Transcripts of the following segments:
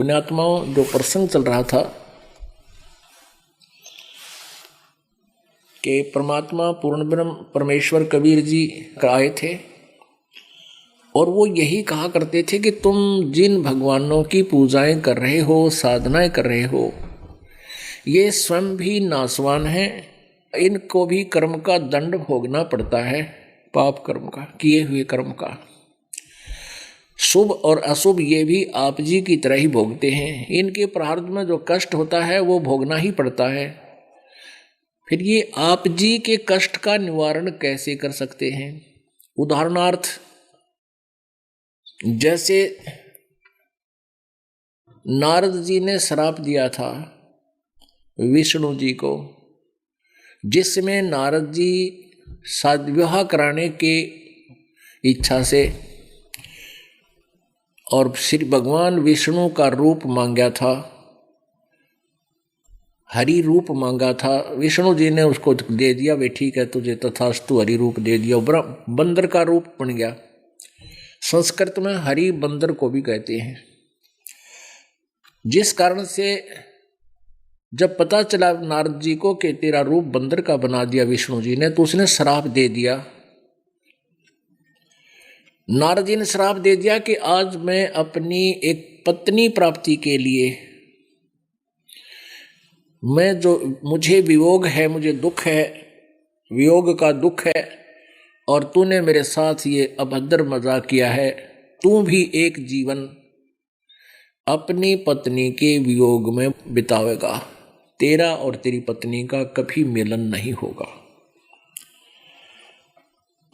पुण्यात्माओं, जो प्रसंग चल रहा था कि परमात्मा पूर्ण ब्रह्म परमेश्वर कबीर जी आए थे और वो यही कहा करते थे कि तुम जिन भगवानों की पूजाएं कर रहे हो, साधनाएं कर रहे हो, ये स्वयं भी नासवान हैं। इनको भी कर्म का दंड भोगना पड़ता है, पाप कर्म का, किए हुए कर्म का। शुभ और अशुभ ये भी आप जी की तरह ही भोगते हैं। इनके प्रारब्ध में जो कष्ट होता है वो भोगना ही पड़ता है। फिर ये आप जी के कष्ट का निवारण कैसे कर सकते हैं? उदाहरणार्थ, जैसे नारद जी ने श्राप दिया था विष्णु जी को, जिसमें नारद जी विवाह कराने के इच्छा से और श्री भगवान विष्णु का रूप मांगा था, हरि रूप मांगा था। विष्णु जी ने उसको दे दिया, वे ठीक है, तुझे तथास्तु हरि रूप दे दिया। बंदर का रूप बन गया। संस्कृत में हरि बंदर को भी कहते हैं। जिस कारण से जब पता चला नारद जी को कि तेरा रूप बंदर का बना दिया विष्णु जी ने, तो उसने श्राप दे दिया। नारद जी ने श्राप दे दिया कि आज मैं अपनी एक पत्नी प्राप्ति के लिए, मैं जो मुझे वियोग है, मुझे दुख है, वियोग का दुख है, और तूने मेरे साथ ये अभद्र मजाक किया है, तू भी एक जीवन अपनी पत्नी के वियोग में बितावेगा। तेरा और तेरी पत्नी का कभी मिलन नहीं होगा।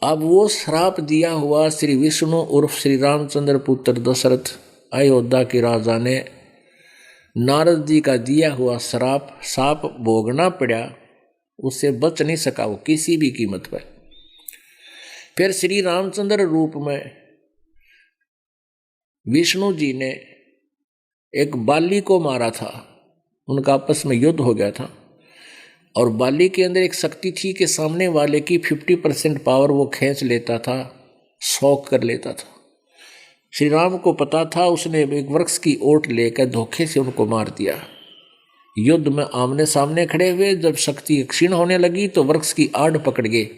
अब वो श्राप दिया हुआ श्री विष्णु उर्फ श्री रामचंद्र पुत्र दशरथ अयोध्या के राजा ने नारद जी का दिया हुआ साप भोगना पड़ा। उससे बच नहीं सका वो किसी भी कीमत पर। फिर श्री रामचंद्र रूप में विष्णु जी ने एक बाली को मारा था। उनका आपस में युद्ध हो गया था और बाली के अंदर एक शक्ति थी कि सामने वाले की 50% पावर वो खींच लेता था, शौक कर लेता था। श्री राम को पता था, उसने एक वृक्ष की ओट लेकर धोखे से उनको मार दिया। युद्ध में आमने सामने खड़े हुए, जब शक्ति क्षीण होने लगी तो वृक्ष की आड़ पकड़ गए।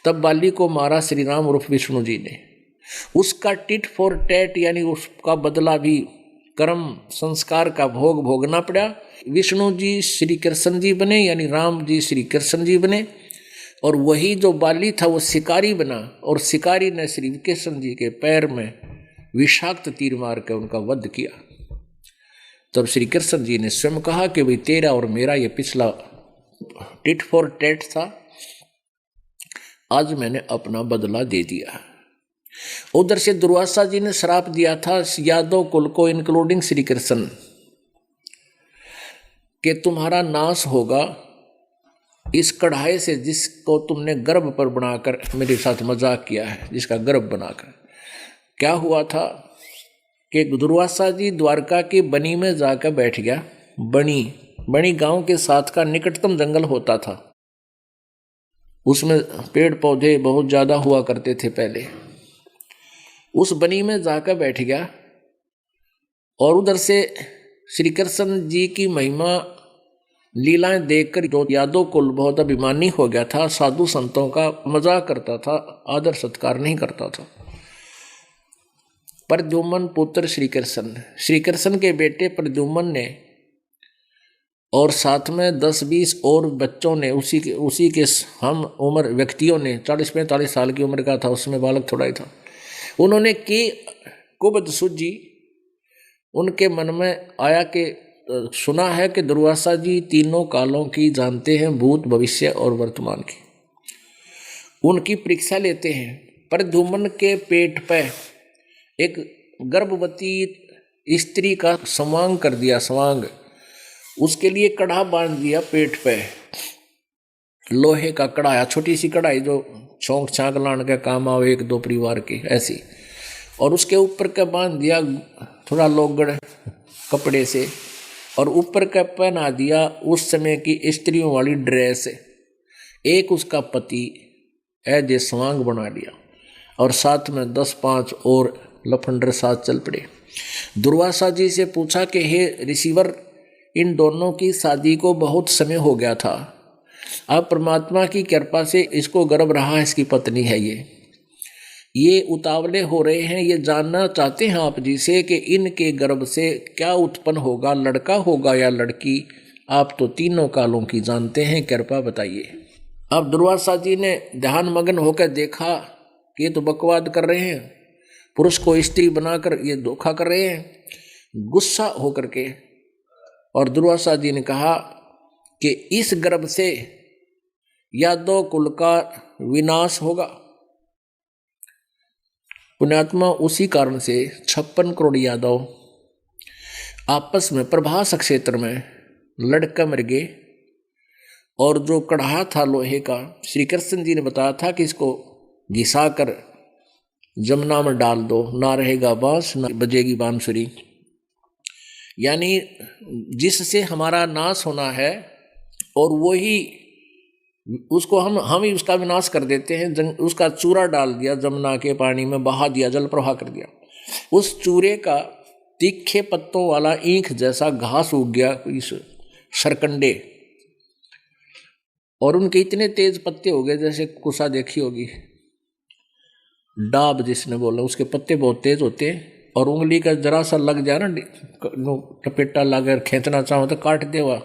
तब बाली को मारा श्री राम उर्फ विष्णु जी ने। उसका टिट फॉर टैट, यानी उसका बदला भी कर्म संस्कार का भोग भोगना पड़ा। विष्णु जी श्री कृष्ण जी बने, यानी राम जी श्री कृष्ण जी बने, और वही जो बाली था वो शिकारी बना, और शिकारी ने श्री कृष्ण जी के पैर में विषाक्त तीर मार कर उनका वध किया। तब श्री कृष्ण जी ने स्वयं कहा कि भाई तेरा और मेरा ये पिछला टिट फॉर टैट था, आज मैंने अपना बदला दे दिया। उधर से दुर्वासा जी ने श्राप दिया था यादव कुल को, इंक्लूडिंग श्री कृष्ण, कि तुम्हारा नाश होगा इस कढ़ाई से जिसको तुमने गर्भ पर बनाकर मेरे साथ मजाक किया है, जिसका गर्भ बनाकर। क्या हुआ था कि दुर्वासा जी द्वारका की बनी में जाकर बैठ गया। बनी गांव के साथ का निकटतम जंगल होता था। उसमें पेड़ पौधे बहुत ज्यादा हुआ करते थे पहले। उस बनी में जाकर बैठ गया और उधर से श्री कृष्ण जी की महिमा लीलाएं देखकर जो यादव कुल बहुत अभिमानी हो गया था, साधु संतों का मजाक करता था, आदर सत्कार नहीं करता था। प्रद्युम्न पुत्र श्री कृष्ण के बेटे प्रद्युम्न ने और साथ में 10-20 और बच्चों ने, उसी के हम उम्र व्यक्तियों ने, 40-45 साल की उम्र का था, उसमें बालक थोड़ा ही था, उन्होंने की कुबद सूझी। उनके मन में आया कि सुना है कि दुर्वासा जी तीनों कालों की जानते हैं, भूत भविष्य और वर्तमान की। उनकी परीक्षा लेते हैं। प्रद्युम्न के पेट पर एक गर्भवती स्त्री का स्वांग कर दिया, स्वांग। उसके लिए कड़ा बांध दिया पेट पे, लोहे का कड़ा, छोटी सी कढ़ाई जो छौंक छांक लाने का काम आवे 1-2 परिवार के, ऐसी। और उसके ऊपर का बांध दिया थोड़ा लोगड़ कपड़े से, और ऊपर का पहना दिया उस समय की स्त्रियों वाली ड्रेस। एक उसका पति स्वांग बना लिया और साथ में 10-5 और लफंडर साथ चल पड़े। दुर्वासा जी से पूछा कि हे रिसीवर, इन दोनों की शादी को बहुत समय हो गया था, अब परमात्मा की कृपा से इसको गर्भ रहा, इसकी पत्नी है, ये उतावले हो रहे हैं, ये जानना चाहते हैं आप जी से कि इनके गर्भ से क्या उत्पन्न होगा, लड़का होगा या लड़की। आप तो तीनों कालों की जानते हैं, कृपा बताइए। अब दुर्वासा जी ने ध्यान मग्न होकर देखा कि ये तो बकवाद कर रहे हैं, पुरुष को स्त्री बनाकर ये धोखा कर रहे हैं। गुस्सा होकर के और दुर्वासा जी ने कहा कि इस गर्भ से यादव कुल का विनाश होगा। पुण्यात्मा, उसी कारण से 56 करोड़ यादव आपस में प्रभास क्षेत्र में लड़कर मर गए। और जो कढ़ा था लोहे का, श्री कृष्ण जी ने बताया था कि इसको घिसा कर जमुना में डाल दो, ना रहेगा बांस ना बजेगी बांसुरी। यानी जिससे हमारा नाश होना है और वही उसको हम ही उसका विनाश कर देते हैं। उसका चूरा डाल दिया जमुना के पानी में, बहा दिया, जल प्रवाह कर दिया। उस चूरे का तीखे पत्तों वाला ईंख जैसा घास उग गया इस सरकंडे, और उनके इतने तेज पत्ते हो गए जैसे कुसा देखी होगी, डाब जिसने बोला, उसके पत्ते बहुत तेज होते हैं और उंगली का जरा सा लग जाए ना, टपेटा लगा खींचना चाहो तो काट देगा,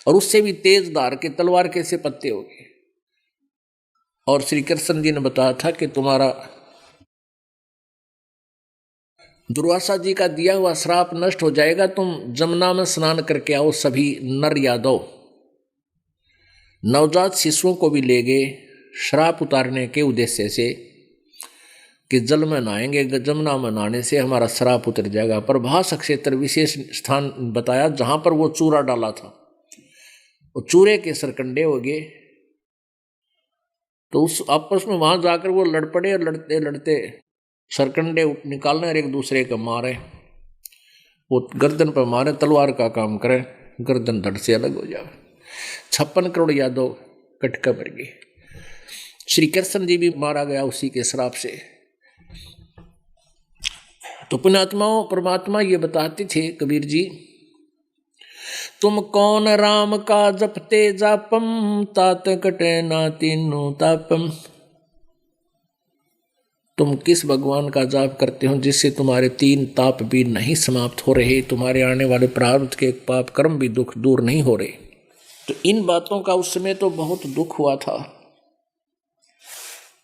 और उससे भी तेज धार के तलवार के से पत्ते हो गए। और श्री कृष्ण जी ने बताया था कि तुम्हारा दुर्वासा जी का दिया हुआ श्राप नष्ट हो जाएगा, तुम जमुना में स्नान करके आओ। सभी नर यादव नवजात शिशुओं को भी ले गए श्राप उतारने के उद्देश्य से कि जल में नहाएंगे, जमुना में नहाने से हमारा श्राप उतर जाएगा। प्रभास क्षेत्र विशेष स्थान बताया जहां पर वो चूरा डाला था, वो चूरे के सरकंडे हो गए। तो उस आपस में वहां जाकर वो लड़ पड़े और लड़ते लड़ते सरकंडे निकालने और एक दूसरे को मारे। वो गर्दन पर मारे, तलवार का काम करे, गर्दन धड़ से अलग हो जाए। 56 करोड़ यादव कटका मर गए। श्री कृष्ण जी भी मारा गया उसी के श्राप से। तो पुण्यात्माओं, परमात्मा ये बताते थे कबीर जी, तुम कौन राम का जपते जापम, तात कटे ना तीनों तापम। तुम किस भगवान का जाप करते हो जिससे तुम्हारे 3 ताप भी नहीं समाप्त हो रहे, तुम्हारे आने वाले प्रारब्ध के पाप कर्म भी दुख दूर नहीं हो रहे। तो इन बातों का उस समय तो बहुत दुख हुआ था,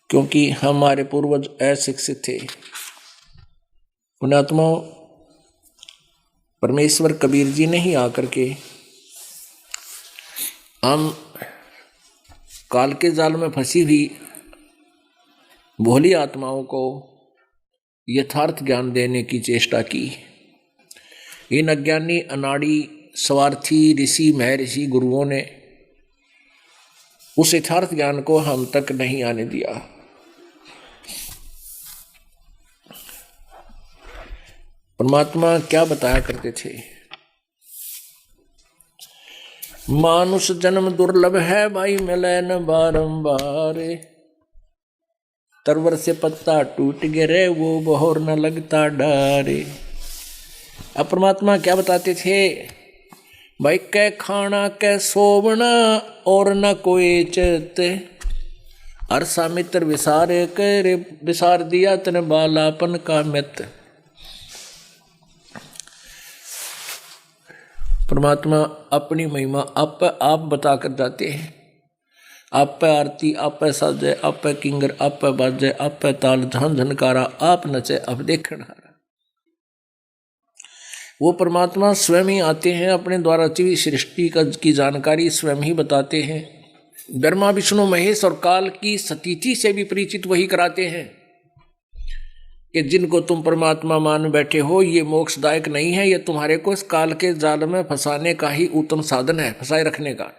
क्योंकि हमारे पूर्वज अशिक्षित थे। पुण्यात्माओं, परमेश्वर कबीर जी ने ही आकर के हम काल के जाल में फंसी हुई भोली आत्माओं को यथार्थ ज्ञान देने की चेष्टा की। इन अज्ञानी अनाड़ी स्वार्थी ऋषि महर्षि गुरुओं ने उस यथार्थ ज्ञान को हम तक नहीं आने दिया। परमात्मा क्या बताया करते थे, मानुष जन्म दुर्लभ है भाई, मिले न बारंबार, तरवर से पत्ता टूट गिरे वो बहोर न लगता डारे। अब परमात्मा क्या बताते थे, भाई कै खाना कै सोवना और न कोई चेत, अरसा मित्र विसारे कर विसार दिया तन बालापन का मित। परमात्मा अपनी महिमा आप बताकर जाते हैं। आप पे आरती, आप पे साजे, आप पे किंगर, आप पे बाजे, आप पे ताल झन झनकारा, आप नचे अब देखण हारा। वो परमात्मा स्वयं ही आते हैं, अपने द्वारा रची सृष्टि की जानकारी स्वयं ही बताते हैं। ब्रह्मा विष्णु महेश और काल की सतीथि से भी परिचित वही कराते हैं कि जिनको तुम परमात्मा मान बैठे हो ये मोक्षदायक नहीं है, ये तुम्हारे को इस काल के जाल में फंसाने का ही उत्तम साधन है, फंसाए रखने का।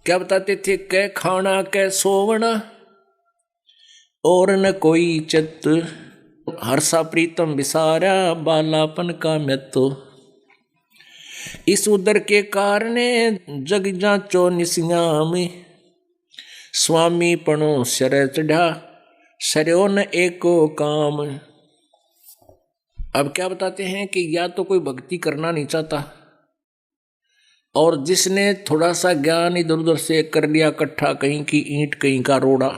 क्या बताते थे, कै खाना कै सोवना और न कोई चित, हर्षा प्रीतम विसारा बालापन का मृत्यु। इस उदर के कारणे जग जाचो निस्यामी, स्वामी पणो शर चढ़ा सरयो न एको काम। अब क्या बताते हैं कि या तो कोई भक्ति करना नहीं चाहता, और जिसने थोड़ा सा ज्ञान इधर उधर से कर लिया इकट्ठा, कहीं की ईंट कहीं का रोड़ा,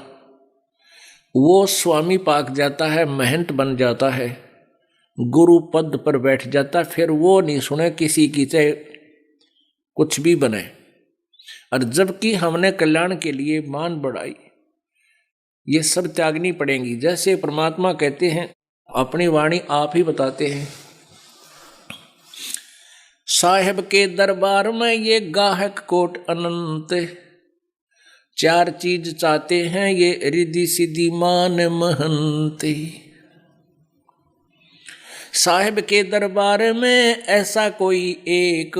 वो स्वामी पाक जाता है, महंत बन जाता है, गुरु पद पर बैठ जाता, फिर वो नहीं सुने किसी की, चाहे कुछ भी बने। और जबकि हमने कल्याण के लिए मान बढ़ाई, ये सब त्यागनी पड़ेंगी। जैसे परमात्मा कहते हैं, अपनी वाणी आप ही बताते हैं, साहेब के दरबार में ये गाहक कोट अनंत, चार चीज चाहते हैं ये रिद्धि सिद्धि मान महंत। साहेब के दरबार में ऐसा कोई एक,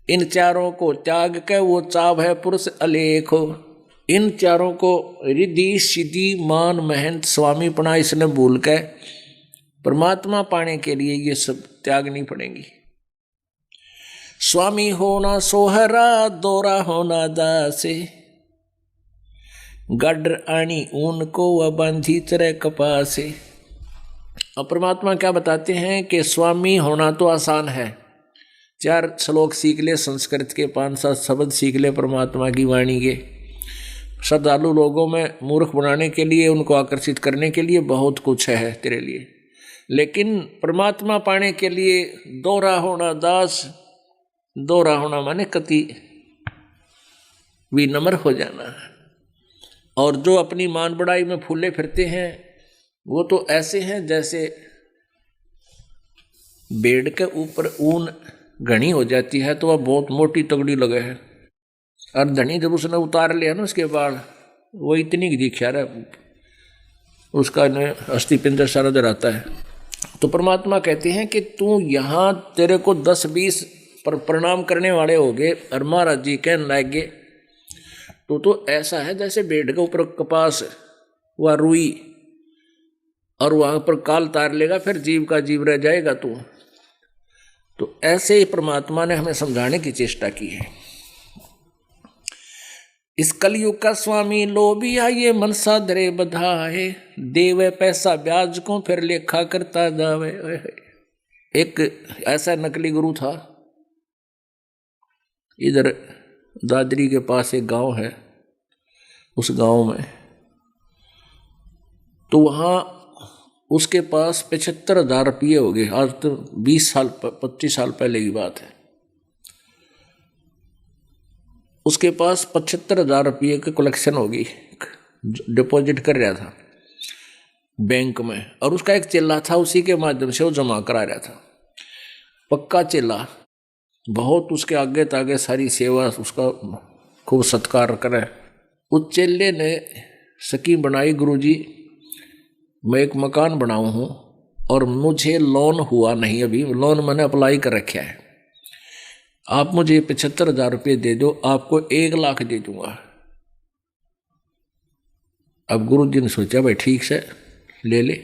इन चारों को त्याग के वो चाव है पुरुष अलेखो। इन चारों को रिद्धि सिद्धि मान महंत स्वामीपना इसने भूल के परमात्मा पाने के लिए ये सब त्यागनी पड़ेंगी। स्वामी होना सोहरा दोरा होना दासे, गड्र आनी ऊन को व बांधी चरे कपासे। अब परमात्मा क्या बताते हैं कि स्वामी होना तो आसान है, 4 श्लोक सीख ले संस्कृत के, 5-7 शब्द सीख ले परमात्मा की वाणी के। श्रद्धालु लोगों में मूर्ख बनाने के लिए, उनको आकर्षित करने के लिए बहुत कुछ है तेरे लिए, लेकिन परमात्मा पाने के लिए दोहरा होना दास। दोहरा होना माने कति विनम्र हो जाना। और जो अपनी मान बढ़ाई में फूले फिरते हैं, वो तो ऐसे हैं जैसे बेड़ के ऊपर ऊन घनी हो जाती है तो वह बहुत मोटी तगड़ी लगे है, और धनी जब उसने उतार लिया ना उसके बाल, वो इतनी दिखा रहा है, उसका अस्थि पिंजर सारा दर आता है। तो परमात्मा कहते हैं कि तू यहाँ, तेरे को 10-20 पर प्रणाम करने वाले हो गए और महाराज जी कहने लगे तो ऐसा है जैसे बेड़ के ऊपर कपास व रुई, और वहां पर काल तार लेगा, फिर जीव का जीव रह जाएगा तू। तो ऐसे ही परमात्मा ने हमें समझाने की चेष्टा की है। इस कलयुग का स्वामी लोभिया ये मनसा धरे बधाए, देवे पैसा ब्याज को फिर लेखा करता जावे। एक ऐसा नकली गुरु था, इधर दादरी के पास एक गांव है, उस गांव में तो वहां उसके पास 75,000 रुपये हो गए। आज तो 25 साल पहले की बात है। उसके पास 75,000 रुपये की कलेक्शन होगी, डिपॉजिट कर रहा था बैंक में, और उसका एक चेला था, उसी के माध्यम से वो जमा करा रहा था। पक्का चेला, बहुत उसके आगे तागे सारी सेवा, उसका खूब सत्कार करे। उस चेले ने स्कीम बनाई, गुरुजी मैं एक मकान बनाऊं हूं और मुझे लोन हुआ नहीं, अभी लोन मैंने अप्लाई कर रखा है, आप मुझे 75,000 रुपये दे दो, आपको 1 लाख दे दूंगा। अब गुरु जी ने सोचा भाई ठीक से ले ले।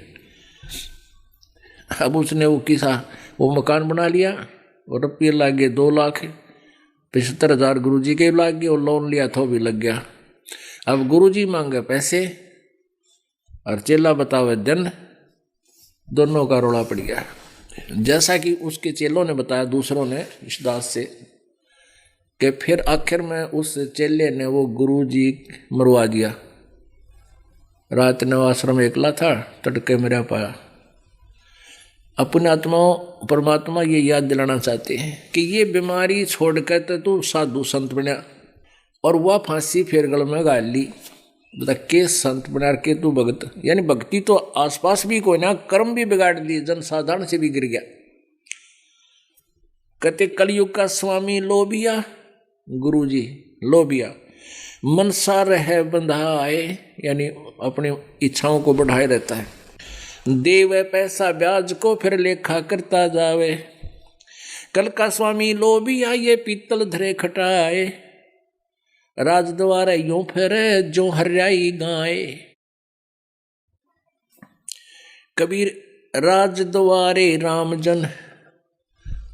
अब उसने वो मकान बना लिया और रुपये लग गए 2 लाख, 75,000 गुरु जी के लग गए, और लोन लिया था वो भी लग गया। अब गुरु जी मांगे पैसे और चेला बतावे दिन, दोनों का रोड़ा पड़ गया। जैसा कि उसके चेलों ने बताया, दूसरों ने इस दास से, कि फिर आखिर में उस चेले ने वो गुरु जी मरवा दिया। रात ने आश्रम एकला था, तड़के मेरा पाया। अपने आत्माओं परमात्मा ये याद दिलाना चाहते हैं कि ये बीमारी छोड़ कर तो तू साधु संत बना, और वह फांसी फिर गल में गाल ली। बता के संत बना के तू भगत, यानी भक्ति तो आसपास भी कोई ना, कर्म भी बिगाड़ दिए, जनसाधारण से भी गिर गया। कहते कलयुग का स्वामी लोभिया, गुरु जी लोभिया, मनसा रहे बंधाए, यानी अपनी इच्छाओं को बढ़ाए रहता है। देवे पैसा ब्याज को फिर लेखा करता जावे। कल का स्वामी लोभिया ये पीतल धरे खटाए, राजद्वारे यूं फिरे जो हरियाई गाए। कबीर राजद्वारे रामजन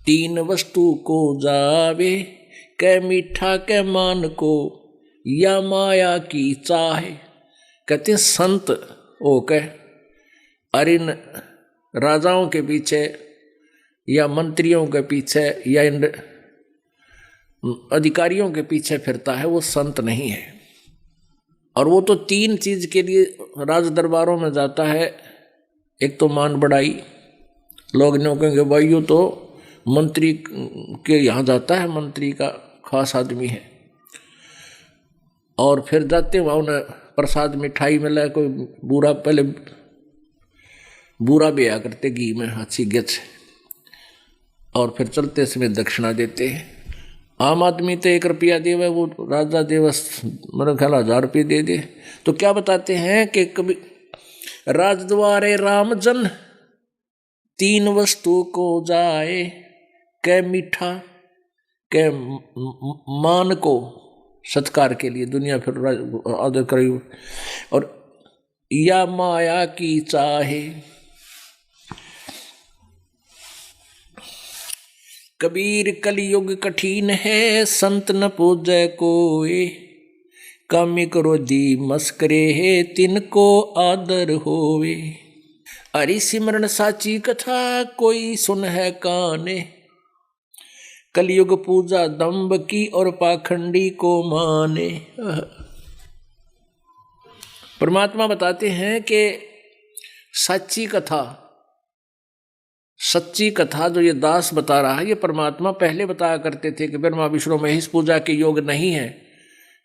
3 वस्तु को जावे, कै मीठा कै मान को या माया की चाहे। कहते हैं संत हो के और इन राजाओं के पीछे या मंत्रियों के पीछे या इन अधिकारियों के पीछे फिरता है, वो संत नहीं है। और वो तो 3 चीज के लिए राज दरबारों में जाता है। एक तो मान बढ़ाई, लोग नहीं कहेंगे भाई ये तो मंत्री के यहाँ जाता है, मंत्री का खास आदमी है। और फिर जाते वहाँ उन्हें प्रसाद मिठाई मिला, कोई बूरा, पहले बूरा भी आया करते घी में अच्छी गच, और फिर चलते समय दक्षिणा देते हैं। आम आदमी तो 1 रुपया देवे, वो राजा देवस मेरा ख्याल 1000 रुपये दे दे। तो क्या बताते हैं कि कभी राजद्वारे रामजन 3 वस्तु को जाए, कै मीठा कै मान को सत्कार के लिए दुनिया फिर आदर करी, और या माया की चाहे। कबीर कलयुग कठिन है, संत न पूजै कोय, कामी क्रोधी मस्करे है, तिनको आदर होवे। हरि सिमरन साची कथा, कोई सुन है काने, कलयुग पूजा दंभ की और पाखंडी को माने। परमात्मा बताते हैं कि सच्ची कथा, सच्ची कथा जो ये दास बता रहा है, ये परमात्मा पहले बताया करते थे कि ब्रह्मा विष्णु महेश पूजा के योग नहीं है।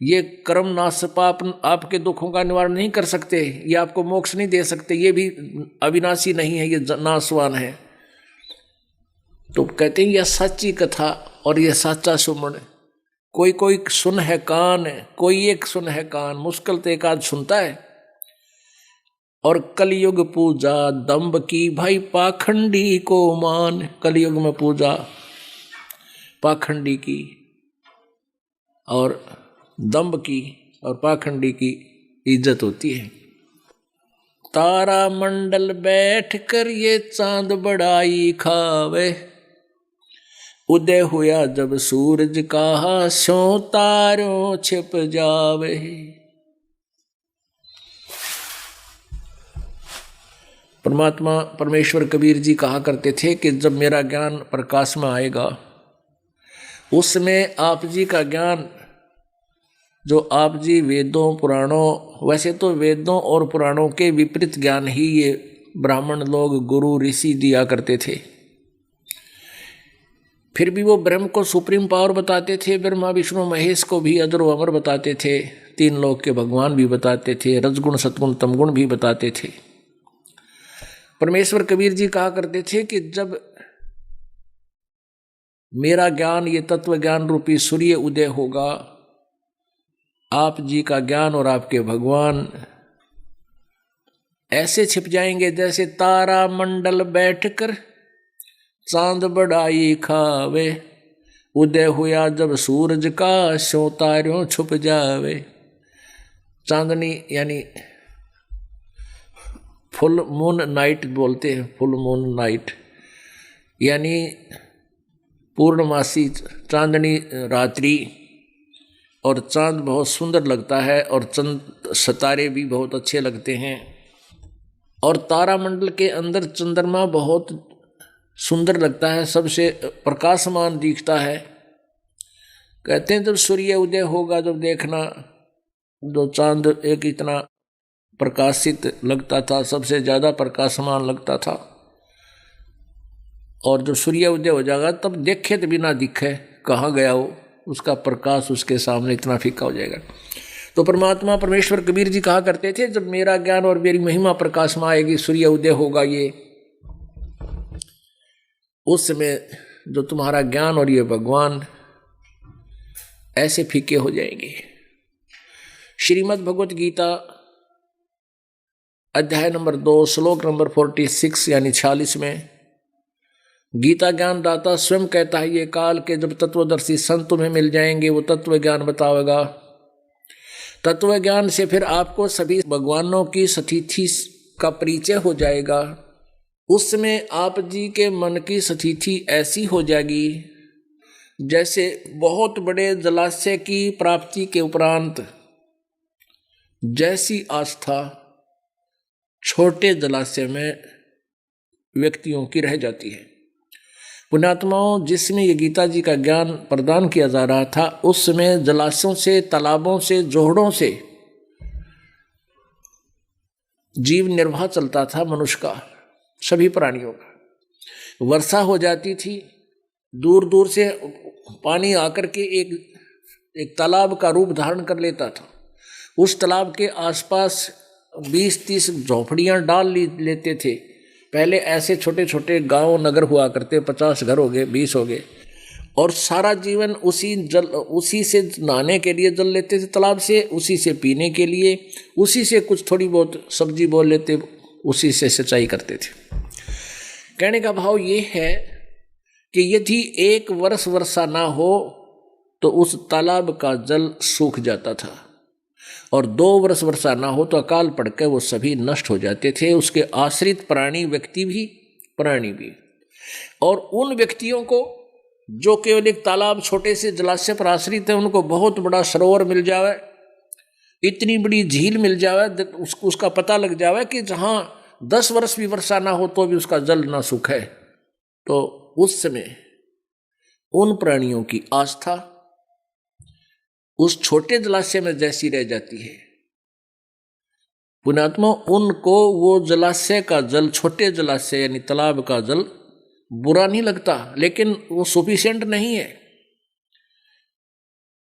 ये कर्म नाश पाप आपके दुखों का निवारण नहीं कर सकते, ये आपको मोक्ष नहीं दे सकते, ये भी अविनाशी नहीं है, ये नाशवान है। तो कहते हैं यह सच्ची कथा और यह सच्चा सुमन। कोई कोई सुन है कान, कोई एक सुन है कान, मुश्किल तो एक आध सुनता है। और कलयुग पूजा दंभ की, भाई पाखंडी को मान। कलयुग में पूजा पाखंडी की और दंभ की और पाखंडी की इज्जत होती है। तारा मंडल बैठ कर ये चांद बड़ाई खावे, उदय हुआ जब सूरज का, स्यों तारों छिप जावे। परमात्मा परमेश्वर कबीर जी कहा करते थे कि जब मेरा ज्ञान प्रकाश में आएगा, उसमें आप जी का ज्ञान, जो आप जी वेदों पुराणों, वैसे तो वेदों और पुराणों के विपरीत ज्ञान ही ये ब्राह्मण लोग, गुरु ऋषि दिया करते थे, फिर भी वो ब्रह्म को सुप्रीम पावर बताते थे, ब्रह्मा विष्णु महेश को भी अजर अमर बताते थे, 3 लोक के भगवान भी बताते थे, रजगुण सतगुण तमगुण भी बताते थे। परमेश्वर कबीर जी कहा करते थे कि जब मेरा ज्ञान, ये तत्व ज्ञान रूपी सूर्य उदय होगा, आप जी का ज्ञान और आपके भगवान ऐसे छिप जाएंगे जैसे तारा मंडल बैठकर चांद बड़ाई खावे, उदय हुआ जब सूरज का, स्यों तारों छुप जावे। चांदनी यानी फुल मून नाइट बोलते हैं, फुल मून नाइट यानी पूर्णमासी चांदनी रात्रि, और चांद बहुत सुंदर लगता है और चंद सितारे भी बहुत अच्छे लगते हैं, और तारामंडल के अंदर चंद्रमा बहुत सुंदर लगता है, सबसे प्रकाशमान दिखता है। कहते हैं जब सूर्य उदय होगा, जब देखना, जो चांद एक इतना प्रकाशित लगता था, सबसे ज़्यादा प्रकाशमान लगता था, और जब सूर्य उदय हो जाएगा तब देखे तो बिना दिखे कहाँ गया वो, उसका प्रकाश उसके सामने इतना फीका हो जाएगा। तो परमात्मा परमेश्वर कबीर जी कहा करते थे जब मेरा ज्ञान और मेरी महिमा प्रकाश में आएगी, सूर्य उदय होगा, ये उस समय जो तुम्हारा ज्ञान और ये भगवान ऐसे फीके हो जाएंगे। श्रीमद् भगवत गीता अध्याय नंबर 2 श्लोक नंबर 46 यानी 46 में गीता ज्ञान दाता स्वयं कहता है, ये काल के जब तत्वदर्शी संत तुम्हें मिल जाएंगे, वो तत्व ज्ञान बतावेगा। तत्व ज्ञान से फिर आपको सभी भगवानों की स्थिति का परिचय हो जाएगा। उसमें आप जी के मन की स्थिति ऐसी हो जाएगी जैसे बहुत बड़े जलाशय की प्राप्ति के उपरांत जैसी आस्था छोटे जलाशय में व्यक्तियों की रह जाती है। पुण्यात्माओं, जिसमें ये गीता जी का ज्ञान प्रदान किया जा रहा था, उस समय जलाशयों से, तालाबों से, जोहड़ों से जीव निर्वाह चलता था मनुष्य का, सभी प्राणियों का। वर्षा हो जाती थी, दूर दूर से पानी आकर के एक तालाब का रूप धारण कर लेता था। उस तालाब के आसपास 20-30 झोपड़ियां डाल लेते थे। पहले ऐसे छोटे छोटे गांव नगर हुआ करते, 50 घर हो गए, 20 हो गए, और सारा जीवन उसी से नहाने के लिए जल लेते थे तालाब से, उसी से पीने के लिए, उसी से कुछ थोड़ी बहुत सब्जी बोल लेते, उसी से सिंचाई करते थे। कहने का भाव ये है कि यदि 1 वर्ष वर्षा ना हो तो उस तालाब का जल सूख जाता था, और 2 वर्ष वर्षा ना हो तो अकाल पड़कर वो सभी नष्ट हो जाते थे, उसके आश्रित प्राणी, व्यक्ति भी, प्राणी भी। और उन व्यक्तियों को जो केवल एक तालाब, छोटे से जलाशय पर आश्रित है, उनको बहुत बड़ा सरोवर मिल जावे, इतनी बड़ी झील मिल जावे, उसका पता लग जावे कि जहाँ 10 वर्ष भी वर्षा ना हो तो भी उसका जल ना सूखे, तो उस समय उन प्राणियों की आस्था उस छोटे जलाशय में जैसी रह जाती है। पुण्यात्मा, उनको वो जलाशय का जल, छोटे जलाशय यानी तालाब का जल बुरा नहीं लगता, लेकिन वो सफिशिएंट नहीं है,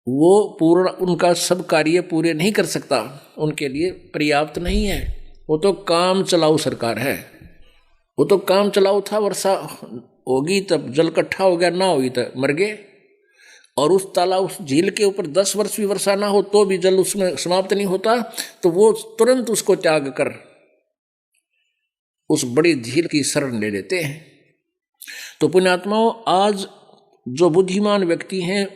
वो पूर्ण उनका सब कार्य पूरे नहीं कर सकता, उनके लिए पर्याप्त नहीं है। वो तो काम चलाऊ सरकार है, वो तो काम चलाऊ था। वर्षा होगी तब जल इकट्ठा हो गया, ना होगी तो मर गए। और उस तालाब, उस झील के ऊपर 10 वर्ष भी वर्षा ना हो तो भी जल उसमें समाप्त नहीं होता, तो वो तुरंत उसको त्याग कर उस बड़ी झील की शरण ले लेते हैं। तो पुण्यात्माओं, आज जो बुद्धिमान व्यक्ति हैं,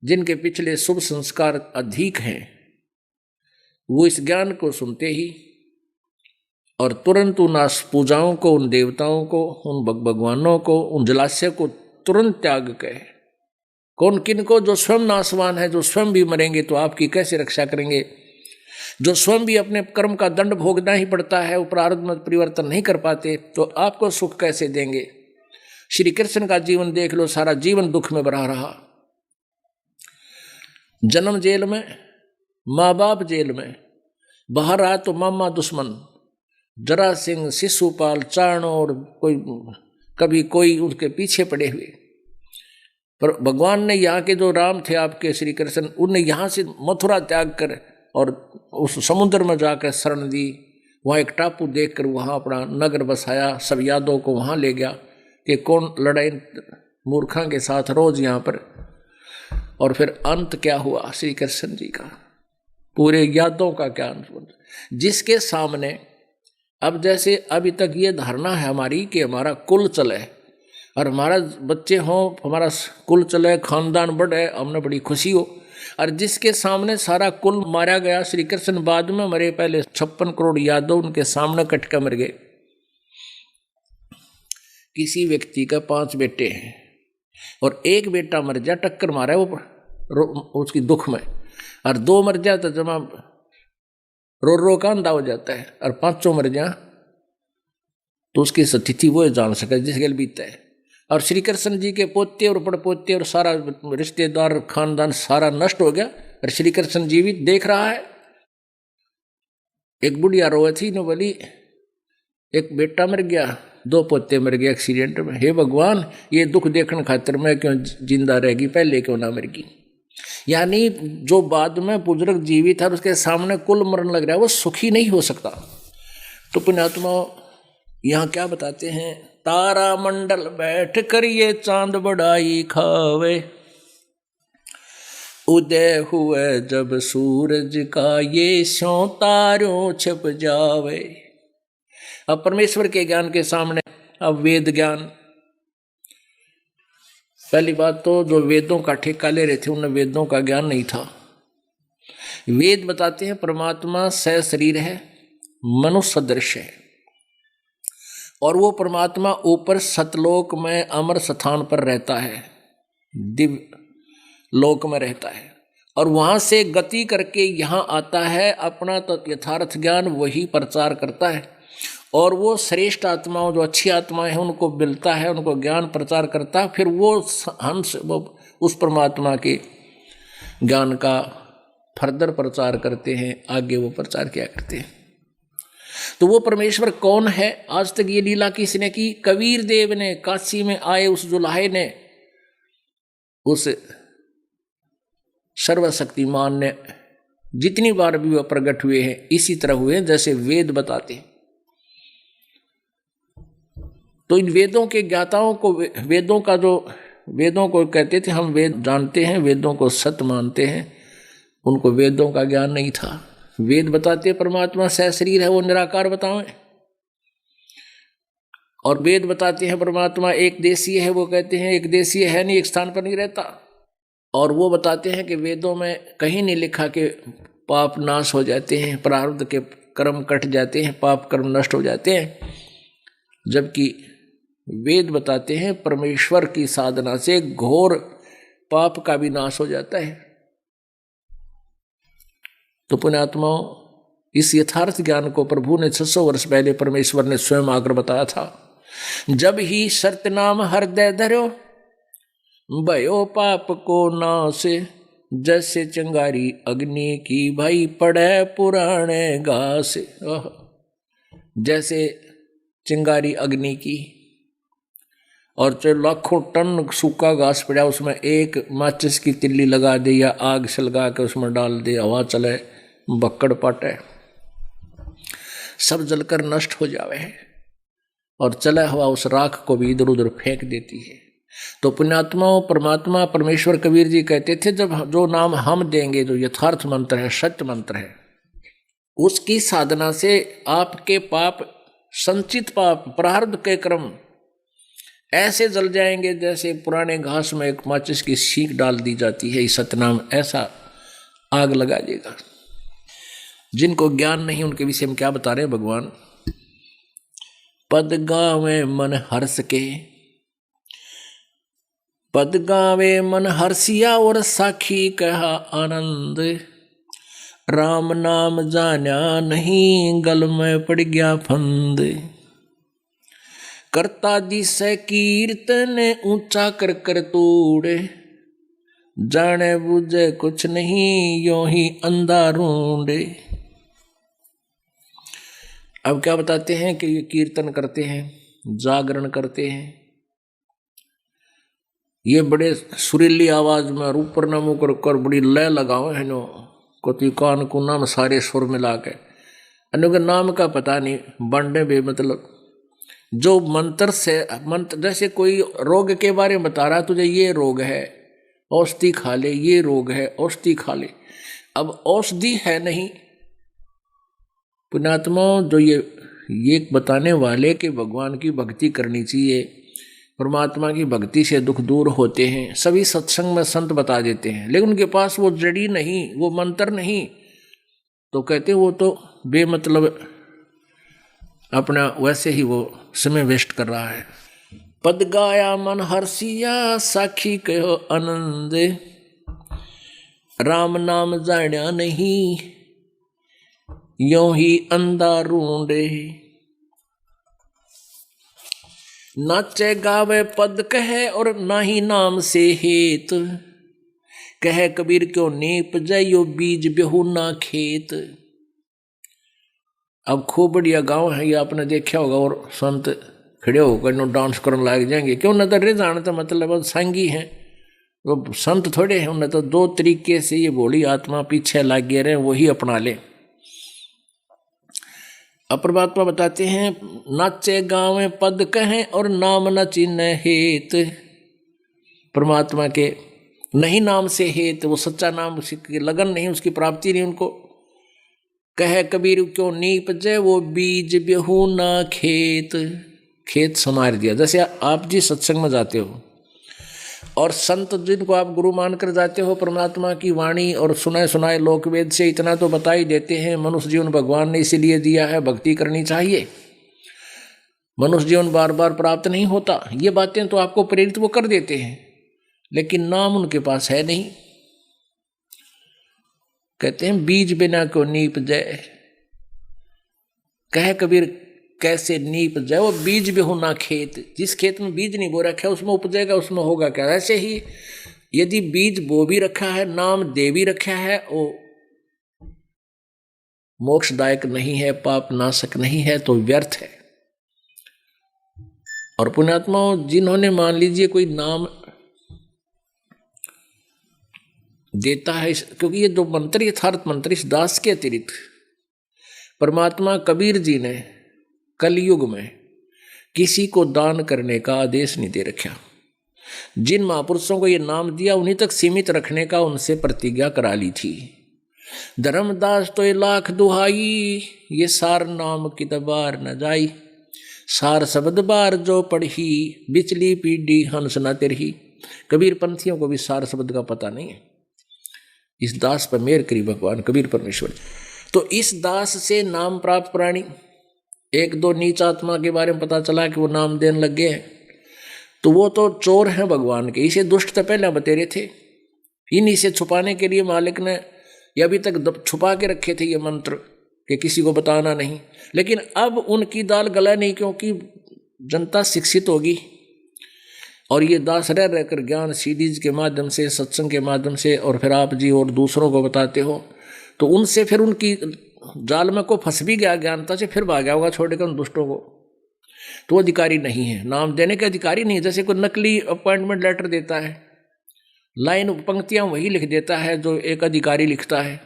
जिनके पिछले शुभ संस्कार अधिक हैं, वो इस ज्ञान को सुनते ही और तुरंत उन पूजाओं को, उन देवताओं को, उन भगवानों को, उन जलाशय को तुरंत त्याग के, कौन किन को, जो स्वयं नाशवान है, जो स्वयं भी मरेंगे तो आपकी कैसे रक्षा करेंगे, जो स्वयं भी अपने कर्म का दंड भोगना ही पड़ता है, वो प्रारब्ध में परिवर्तन नहीं कर पाते, तो आपको सुख कैसे देंगे। श्री कृष्ण का जीवन देख लो, सारा जीवन दुख में भरा रहा। जन्म जेल में, माँ बाप जेल में, बाहर आया तो मामा दुश्मन, जरा सिंह, शिशुपाल, चाणोर, कभी कोई उनके पीछे पड़े हुए। पर भगवान ने यहाँ के जो राम थे आपके श्री कृष्ण, उनने यहाँ से मथुरा त्याग कर और उस समुद्र में जाकर शरण दी। वहाँ एक टापू देखकर वहाँ अपना नगर बसाया, सब यादों को वहाँ ले गया कि कौन लड़ाई मूर्खों के साथ रोज यहाँ पर। और फिर अंत क्या हुआ श्री कृष्ण जी का, पूरे यादों का क्या अंत, जिसके सामने अब जैसे अभी तक ये धारणा है हमारी कि हमारा कुल चले और हमारा बच्चे हों, हमारा कुल चले, खानदान बढ़े, हमने बड़ी खुशी हो, और जिसके सामने सारा कुल मारा गया, श्री कृष्ण बाद में मरे, पहले 56 करोड़ यादव उनके सामने कट कर मर गए। किसी व्यक्ति का 5 बेटे हैं और एक बेटा मर जा, टक्कर मारा वो उसकी दुख में, और 2 मर जा तो जमा रो का अंधा हो जाता है, और 5 मर जा तो उसकी स्थिति वो जान सके जिसके लिए बीतता है। और श्री कृष्ण जी के पोते और पड़पोते और सारा रिश्तेदार, खानदान सारा नष्ट हो गया, और श्री कृष्ण जी भी देख रहा है। एक बुढ़िया रोए थी, न बोली एक बेटा मर गया, 2 पोते मर गए एक्सीडेंट में, हे भगवान ये दुख देखने खातिर मैं क्यों जिंदा रहेगी, पहले क्यों ना मर गई। यानी जो बाद में बुजुर्ग जीवित है उसके सामने कुल मरण लग रहा है, वो सुखी नहीं हो सकता। तो पुण्यात्मा यहाँ क्या बताते हैं, तारा मंडल बैठ कर ये चांद बढ़ाई खावे, उदय हुए जब सूरज का ये स्यों तारों छिप जावे। अब परमेश्वर के ज्ञान के सामने अब वेद ज्ञान, पहली बात तो जो वेदों का ठेका ले रहे थे उन्हें वेदों का ज्ञान नहीं था। वेद बताते हैं परमात्मा सशरीर है, मनुष्य सदृश है, और वो परमात्मा ऊपर सतलोक में अमर स्थान पर रहता है, दिव्य लोक में रहता है, और वहां से गति करके यहाँ आता है, अपना तो यथार्थ ज्ञान वही प्रचार करता है, और वो श्रेष्ठ आत्माओं जो अच्छी आत्माएं हैं उनको मिलता है, उनको ज्ञान प्रचार करता है, फिर वो हंस वो उस परमात्मा के ज्ञान का फर्दर प्रचार करते हैं, आगे वो प्रचार किया करते हैं। तो वो परमेश्वर कौन है? आज तक ये लीला किसने की? कबीर देव ने, काशी में आए उस जुलाहे ने, उस सर्वशक्तिमान ने जितनी बार भी वह प्रकट हुए हैं इसी तरह हुए हैं जैसे वेद बताते हैं। तो इन वेदों के ज्ञाताओं को, वेदों का जो, वेदों को कहते थे हम वेद जानते हैं, वेदों को सत्य मानते हैं, उनको वेदों का ज्ञान नहीं था। वेद बताते परमात्मा सहशरीर है, वो निराकार बतावें, और वेद बताते हैं परमात्मा एक देशीय है, वो कहते हैं एक देशीय है नहीं, एक स्थान पर नहीं रहता। और वो बताते हैं कि वेदों में कहीं नहीं लिखा कि पाप नाश हो जाते हैं, प्रारब्ध के कर्म कट जाते हैं, पाप कर्म नष्ट हो जाते हैं, जबकि वेद बताते हैं परमेश्वर की साधना से घोर पाप का भी नाश हो जाता है। तो पुण्यात्माओं, इस यथार्थ ज्ञान को प्रभु ने 600 वर्ष पहले परमेश्वर ने स्वयं आकर बताया था। जब ही सत्य नाम हृदय धरो, भयो पाप को नाश, जैसे चिंगारी अग्नि की भाई पड़े पुराने घास। जैसे चिंगारी अग्नि की, और जो लाखों टन सूखा घास पड़ा उसमें एक माचिस की तिल्ली लगा दे या आग सलगा के उसमें डाल दे, हवा चले, बक्कड़ पाटे, सब जलकर नष्ट हो जावे है, और चला हुआ उस राख को भी इधर उधर फेंक देती है। तो पुण्यात्माओं, परमात्मा परमेश्वर कबीर जी कहते थे, जब जो नाम हम देंगे, जो यथार्थ मंत्र है, सत्य मंत्र है, उसकी साधना से आपके पाप, संचित पाप, प्रारब्ध के कर्म ऐसे जल जाएंगे जैसे पुराने घास में एक माचिस की सीख डाल दी जाती है। इस सतनाम ऐसा आग लगा देगा। जिनको ज्ञान नहीं उनके विषय में क्या बता रहे हैं भगवान? पद गावे मन हर्ष के, पद गावे मन हर्षिया और साखी कहा आनंद, राम नाम जान्या नहीं गल में पड़ गया फंद, करता दिसे कीर्तन ऊंचा कर कर तोड़े, जाने बुझे कुछ नहीं यो ही अंधा ढूंढे। अब क्या बताते हैं कि ये कीर्तन करते हैं, जागरण करते हैं, ये बड़े सुरीली आवाज में ऊपर न मुँह कर बड़ी लय लगाओ है नो, कोती कान को नाम सारे सुर मिला के, के नाम का पता नहीं, बांडे बे मतलब जो मंत्र से, मंत्र जैसे कोई रोग के बारे में बता रहा तुझे, ये रोग है औषधि खा ले, ये रोग है औषधि खा ले। अब औषधि है नहीं। पुण्यात्मा, जो ये बताने वाले कि भगवान की भक्ति करनी चाहिए, परमात्मा की भक्ति से दुख दूर होते हैं, सभी सत्संग में संत बता देते हैं, लेकिन उनके पास वो जड़ी नहीं, वो मंत्र नहीं, तो कहते वो तो बेमतलब अपना वैसे ही वो समय वेस्ट कर रहा है। पद गाया मन हर्षिया साखी कहो आनंद, राम नाम जान्या नहीं यों ही अंधा रूंडे, नाचे गावे पद कहे और ना ही नाम से हेत, कहे कबीर क्यों नीप जाइयो बीज बेहू ना खेत। अब खूब बढ़िया गाँव है, ये आपने देखा होगा, और संत खड़े होकर नो डांस करने लग जाएंगे, क्यों न तो रे जाने तो मतलब सांगी हैं, वो संत थोड़े हैं, उन्हें तो दो तरीके से ये भोली आत्मा पीछे लग गए रहे, वही अपना ले। परमात्मा बताते हैं, नाचे गावे पद कहें और नाम न चिन्ह हेत, परमात्मा के नहीं नाम से हेत, वो सच्चा नाम, उसकी लगन नहीं, उसकी प्राप्ति नहीं उनको। कहे कबीर क्यों नीप जय वो बीज बेहू ना खेत, खेत समार दिया। जैसे आप जी सत्संग में जाते हो और संत जिनको आप गुरु मानकर जाते हो, परमात्मा की वाणी और सुनाए सुनाए लोकवेद से इतना तो बता ही देते हैं, मनुष्य जीवन भगवान ने इसीलिए दिया है, भक्ति करनी चाहिए, मनुष्य जीवन बार बार प्राप्त नहीं होता, ये बातें तो आपको प्रेरित वो कर देते हैं, लेकिन नाम उनके पास है नहीं। कहते हैं बीज बिना को नीप जाए, कह कबीर कैसे नीप जाए, वो बीज भी हो ना खेत, जिस खेत में बीज नहीं बो रखा है उसमें उपजेगा, उसमें होगा क्या। ऐसे ही यदि बीज बो भी रखा है, नाम दे भी रखा है, वो मोक्षदायक नहीं है, पाप नाशक नहीं है, तो व्यर्थ है। और पुण्यात्माओं, जिन्होंने मान लीजिए कोई नाम देता है, क्योंकि ये जो मंत्र यथार्थ मंत्र इस दास के अतिरिक्त परमात्मा कबीर जी ने कलयुग में किसी को दान करने का आदेश नहीं दे रखा। जिन महापुरुषों को ये नाम दिया उन्हीं तक सीमित रखने का उनसे प्रतिज्ञा करा ली थी। धर्मदास तो ये लाख दुहाई, ये सार नाम की दबार न जाई, सार शब्द बार जो पढ़ी, बिचली पीढ़ी हंस न तिरही। कबीर पंथियों को भी सार शब्द का पता नहीं है। इस दास पर मेहर करी भगवान कबीर परमेश्वर। तो इस दास से नाम प्राप्त प्राणी, एक दो नीच आत्मा के बारे में पता चला कि वो नाम देने लग गए हैं, तो वो तो चोर हैं भगवान के। इसे दुष्ट तो पहले बतेरे थे, इन्हीं से छुपाने के लिए मालिक ने ये अभी तक छुपा के रखे थे ये मंत्र कि किसी को बताना नहीं। लेकिन अब उनकी दाल गला नहीं, क्योंकि जनता शिक्षित होगी और ये दास रह रहकर ज्ञान सीडीज के माध्यम से, सत्संग के माध्यम से, और फिर आप जी और दूसरों को बताते हो, तो उनसे फिर उनकी जाल में को फंस भी गया ज्ञानता से, फिर भाग गया होगा छोड़कर उन दुष्टों को। तो वो अधिकारी नहीं है, नाम देने के अधिकारी नहीं है। जैसे कोई नकली अपॉइंटमेंट लेटर देता है, लाइन पंक्तियां वही लिख देता है जो एक अधिकारी लिखता है।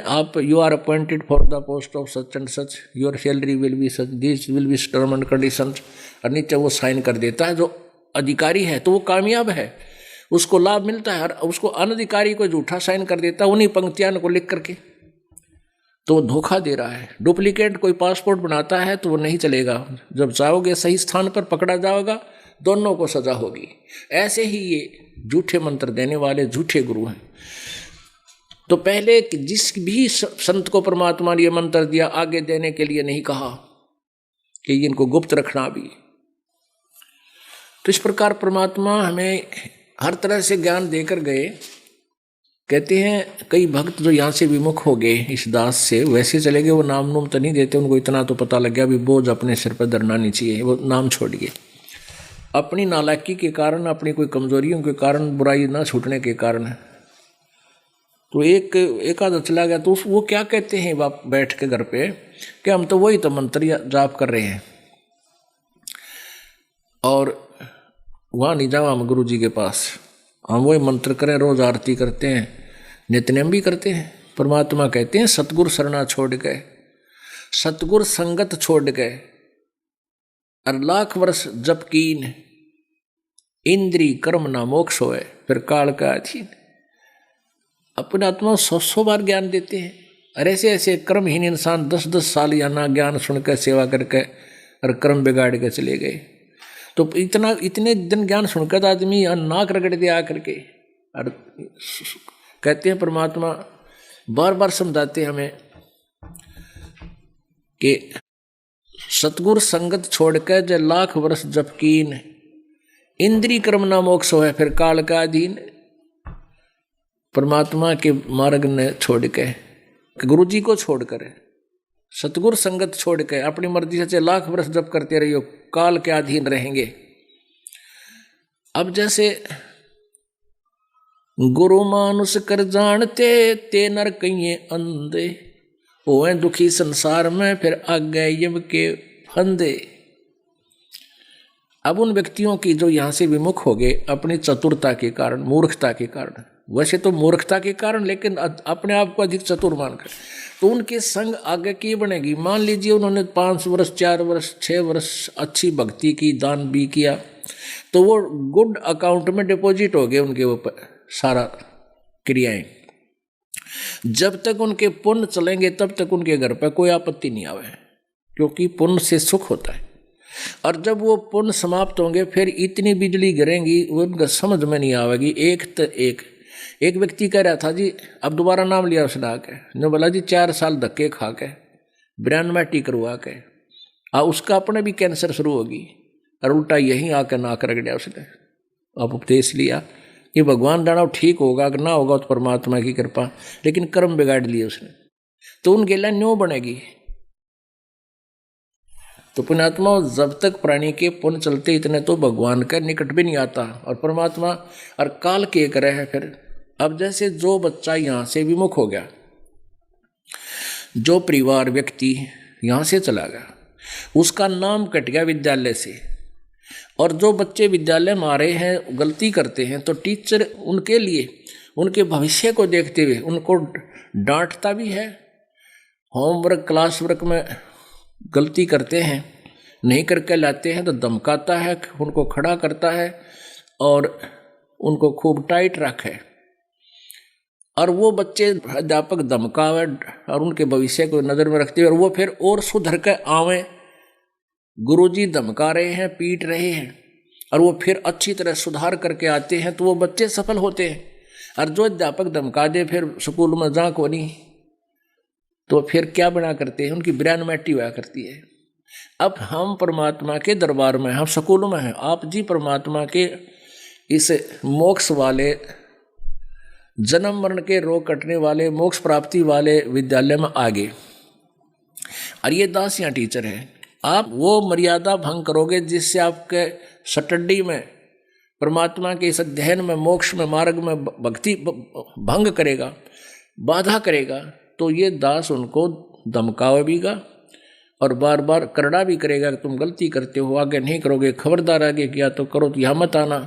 आप you are appointed for the post of such and such, your salary will be such, this will be term and conditions, और नीचे वो साइन कर देता है। जो अधिकारी है तो वो कामयाब है, उसको लाभ मिलता है, और उसको अनधिकारी को झूठा साइन कर देता है उन्हीं पंक्तियां को लिख करके, तो वो धोखा दे रहा है। डुप्लीकेट कोई पासपोर्ट बनाता है तो वो नहीं चलेगा, जब जाओगे सही स्थान पर पकड़ा जाओगा, दोनों को सजा होगी। ऐसे ही ये झूठे मंत्र देने वाले झूठे गुरु हैं। तो पहले जिस भी संत को परमात्मा ने ये मंत्र दिया, आगे देने के लिए नहीं कहा कि इनको गुप्त रखना भी। तो इस प्रकार परमात्मा हमें हर तरह से ज्ञान देकर गए। कहते हैं कई भक्त जो यहाँ से विमुख हो गए इस दास से, वैसे चले गए, वो नाम नूम तो नहीं देते, उनको इतना तो पता लग गया भी बोझ अपने सिर पर धरना नहीं चाहिए, वो नाम छोड़ गए। अपनी नालायकी के कारण, अपनी कोई कमजोरियों के कारण, बुराई ना छूटने के कारण। तो एक आधा चला गया, तो वो क्या कहते हैं बाप बैठ के घर पे कि हम तो वही तो मंत्र जाप कर रहे हैं, और वहाँ नहीं जाओ हम गुरु जी के पास, हम वही मंत्र करें, रोज आरती करते हैं, नित्यनेम भी करते हैं। परमात्मा कहते हैं सतगुर शरणा छोड़ गए, सतगुर संगत छोड़ गए, और लाख वर्ष जप कीन, इंद्री कर्म ना मोक्ष होए, फिर काल का अधीन। अपने आत्मा 100 बार ज्ञान देते हैं, और ऐसे ऐसे कर्महीन इंसान 10-10 साल या ना ज्ञान सुनकर सेवा करके और कर्म बिगाड़ के चले गए। तो इतने दिन ज्ञान सुनकर तो आदमी नाक रगड़ दे आकर के। और कहते हैं परमात्मा बार बार समझाते हैं हमें कि सतगुर संगत छोड़कर जय लाख वर्ष जप कीन, इंद्री कर्म ना मोक्ष है, फिर काल का अधीन। परमात्मा के मार्ग ने छोड़ के, गुरु जी को छोड़कर, सतगुर संगत छोड़ के अपनी मर्जी से लाख वर्ष जप करते रहियो, काल के अधीन रहेंगे। अब जैसे गुरु मानुष कर जानते, ते नर कहिए अंधे, होए दुखी संसार में, फिर आगे यम के फंदे। अब उन व्यक्तियों की जो यहाँ से विमुख हो गए अपनी चतुरता के कारण, मूर्खता के कारण, वैसे तो मूर्खता के कारण, लेकिन अपने आप को अधिक चतुर मानकर, तो उनके संग आगे की बनेगी। मान लीजिए उन्होंने 5 वर्ष 4 वर्ष 6 वर्ष अच्छी भक्ति की, दान भी किया, तो वो गुड अकाउंट में डिपॉजिट हो गए उनके ऊपर सारा क्रियाएं। जब तक उनके पुण्य चलेंगे तब तक उनके घर पर कोई आपत्ति नहीं आवे, क्योंकि पुण्य से सुख होता है। और जब वो पुण्य समाप्त होंगे फिर इतनी बिजली गिरेंगी उनका समझ में नहीं आवेगी। एक व्यक्ति कह रहा था जी, अब दोबारा नाम लिया उसने आके, ने बोला जी 4 साल धक्के खा के, ब्रेनमैटी करवा के, उसका अपने भी कैंसर शुरू होगी, और उल्टा यहीं आकर नाक रगड़ा उसने। अब उपदेश लिया ये भगवान जाना ठीक होगा कि ना होगा तो परमात्मा की कृपा, लेकिन कर्म बिगाड़ लिए उसने, तो उनके लिए न्यों बनेगी। तो पुण्यात्मा जब तक प्राणी के पुण्य चलते इतने तो भगवान के निकट भी नहीं आता, और परमात्मा और काल के करे है फिर। अब जैसे जो बच्चा यहाँ से विमुख हो गया, जो परिवार व्यक्ति यहाँ से चला गया, उसका नाम कट गया विद्यालय से, और जो बच्चे विद्यालय में आ रहे हैं गलती करते हैं तो टीचर उनके लिए उनके भविष्य को देखते हुए उनको डांटता भी है। होमवर्क क्लास वर्क में गलती करते हैं, नहीं करके लाते हैं तो धमकाता है, उनको खड़ा करता है और उनको खूब टाइट रखे। और वो बच्चे अध्यापक धमकावे और उनके भविष्य को नज़र में रखते हुए और वो फिर और सुधर के आवे। गुरुजी धमका रहे हैं, पीट रहे हैं, और वो फिर अच्छी तरह सुधार करके आते हैं तो वो बच्चे सफल होते हैं। और जो अध्यापक धमका दे फिर स्कूल में जा को नहीं, तो फिर क्या बना करते हैं, उनकी ब्रेनमैटी हुआ करती है। अब हम परमात्मा के दरबार में, हम स्कूल में हैं, आप जी परमात्मा के इस मोक्ष वाले, जन्म मरण के रोग कटने वाले, मोक्ष प्राप्ति वाले विद्यालय में आ गए, और ये दास यहाँ टीचर है। आप वो मर्यादा भंग करोगे जिससे आपके स्टडी में, परमात्मा के इस अध्ययन में, मोक्ष में, मार्ग में भक्ति भंग करेगा, बाधा करेगा, तो ये दास उनको धमकावेगा और बार बार करड़ा भी करेगा कि तुम गलती करते हो, आगे नहीं करोगे, खबरदार आगे किया तो करो, तो यहाँ मत आना।